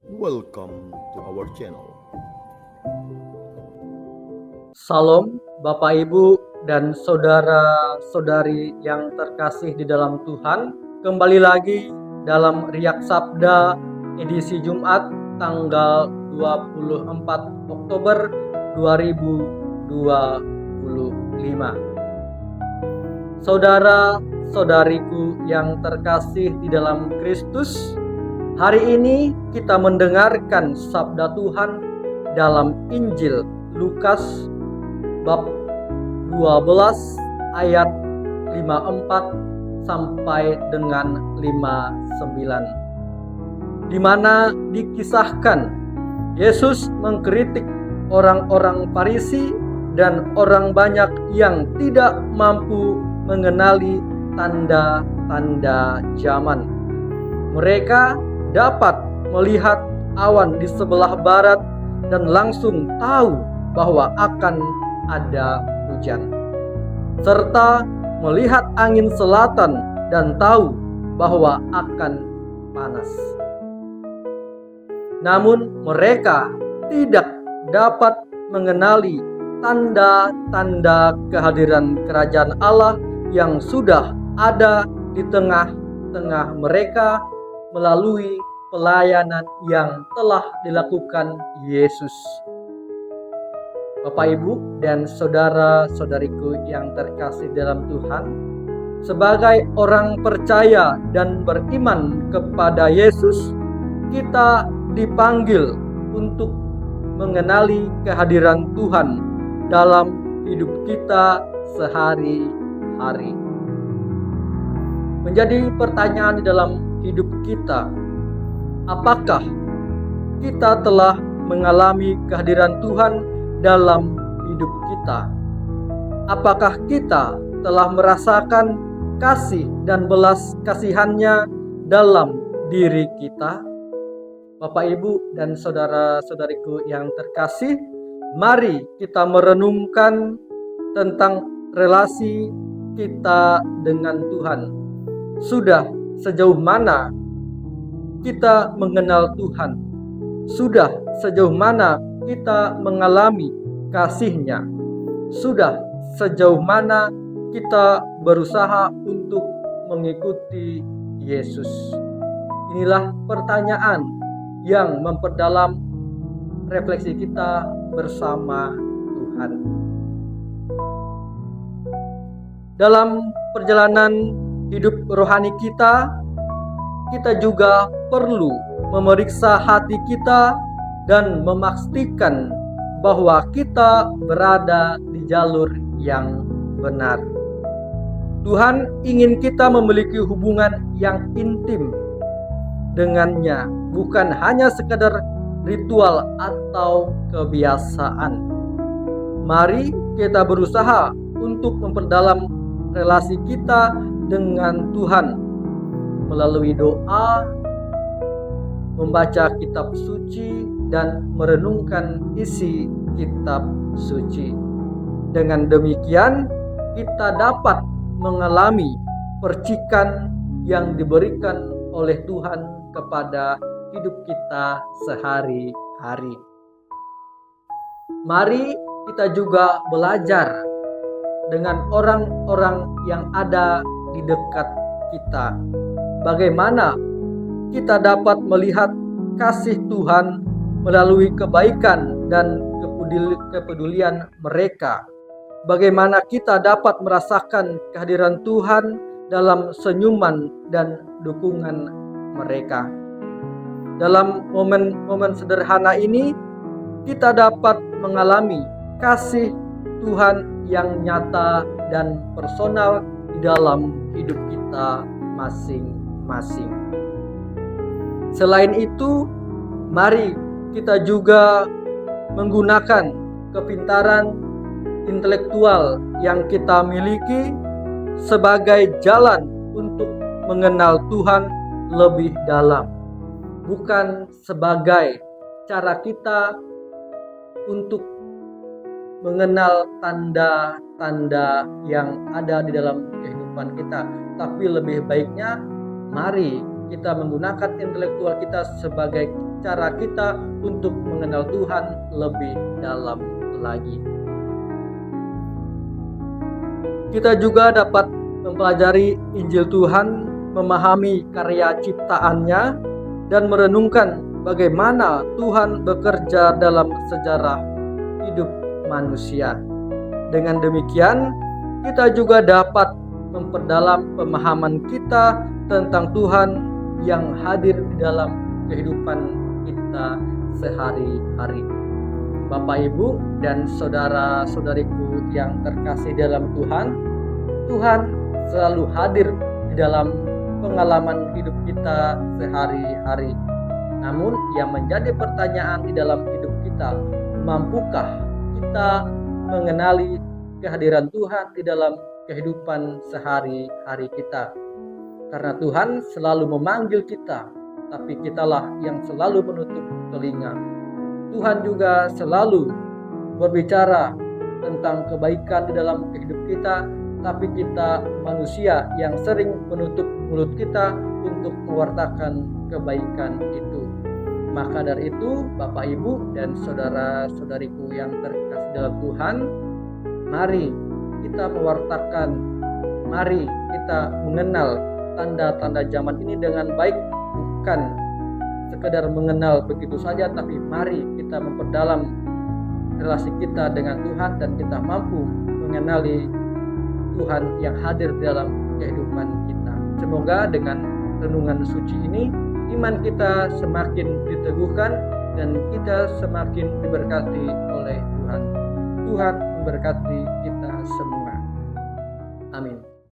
Welcome to our channel. Salam Bapak Ibu dan saudara-saudari yang terkasih di dalam Tuhan. Kembali lagi dalam Riak Sabda edisi Jumat tanggal 24 Oktober 2025. Saudara-saudariku yang terkasih di dalam Kristus, hari ini kita mendengarkan sabda Tuhan dalam Injil Lukas bab 12 ayat 54 sampai dengan 59, di mana dikisahkan Yesus mengkritik orang-orang Farisi dan orang banyak yang tidak mampu mengenali tanda-tanda zaman. Mereka dapat melihat awan di sebelah barat dan langsung tahu bahwa akan ada hujan, serta melihat angin selatan dan tahu bahwa akan panas. Namun mereka tidak dapat mengenali tanda-tanda kehadiran kerajaan Allah yang sudah ada di tengah-tengah mereka melalui pelayanan yang telah dilakukan Yesus. Bapak Ibu dan saudara-saudariku yang terkasih dalam Tuhan, sebagai orang percaya dan beriman kepada Yesus, kita dipanggil untuk mengenali kehadiran Tuhan dalam hidup kita sehari-hari. Menjadi pertanyaan di dalam hidup kita, apakah kita telah mengalami kehadiran Tuhan dalam hidup kita? Apakah kita telah merasakan kasih dan belas kasihannya dalam diri kita? Bapak Ibu dan saudara-saudariku yang terkasih, mari kita merenungkan tentang relasi kita dengan Tuhan. Sudah sejauh mana kita mengenal Tuhan? Sudah sejauh mana kita mengalami kasih-Nya? Sudah sejauh mana kita berusaha untuk mengikuti Yesus? Inilah pertanyaan yang memperdalam refleksi kita bersama Tuhan. Dalam perjalanan hidup rohani kita juga perlu memeriksa hati kita dan memastikan bahwa kita berada di jalur yang benar. Tuhan ingin kita memiliki hubungan yang intim dengannya, bukan hanya sekedar ritual atau kebiasaan. Mari kita berusaha untuk memperdalam relasi kita dengan Tuhan melalui doa, membaca kitab suci, dan merenungkan isi kitab suci. Dengan demikian, kita dapat mengalami percikan yang diberikan oleh Tuhan kepada hidup kita sehari-hari. Mari kita juga belajar dengan orang-orang yang ada di dekat kita. Bagaimana kita dapat melihat kasih Tuhan melalui kebaikan dan kepedulian mereka. Bagaimana kita dapat merasakan kehadiran Tuhan dalam senyuman dan dukungan mereka. Dalam momen-momen sederhana ini, kita dapat mengalami kasih Tuhan yang nyata dan personal di dalam hidup kita masing-masing. Selain itu, mari kita juga menggunakan kepintaran intelektual yang kita miliki sebagai jalan untuk mengenal Tuhan lebih dalam, bukan sebagai cara kita untuk mengenal tanda-tanda yang ada di dalam kehidupan kita. Tapi lebih baiknya, mari kita menggunakan intelektual kita sebagai cara kita untuk mengenal Tuhan lebih dalam lagi. Kita juga dapat mempelajari Injil Tuhan, memahami karya ciptaannya, dan merenungkan bagaimana Tuhan bekerja dalam sejarah hidup manusia. Dengan demikian, kita juga dapat memperdalam pemahaman kita tentang Tuhan yang hadir di dalam kehidupan kita sehari-hari. Bapak, Ibu, dan saudara-saudariku yang terkasih dalam Tuhan, Tuhan selalu hadir di dalam pengalaman hidup kita sehari-hari. Namun yang menjadi pertanyaan di dalam hidup kita, mampukah kita mengenali kehadiran Tuhan di dalam kehidupan sehari-hari kita? Karena Tuhan selalu memanggil kita, tapi kitalah yang selalu menutup telinga. Tuhan juga selalu berbicara tentang kebaikan di dalam hidup kita, tapi kita manusia yang sering menutup mulut kita untuk mewartakan kebaikan itu. Maka dari itu, Bapak, Ibu, dan saudara-saudariku yang terkasih dalam Tuhan, mari kita mewartakan, mari kita mengenal tanda-tanda zaman ini dengan baik, bukan sekedar mengenal begitu saja, tapi mari kita memperdalam relasi kita dengan Tuhan dan kita mampu mengenali Tuhan yang hadir dalam kehidupan kita. Semoga dengan renungan suci ini iman kita semakin diteguhkan dan kita semakin diberkati oleh Tuhan. Tuhan memberkati kita semua. Amin.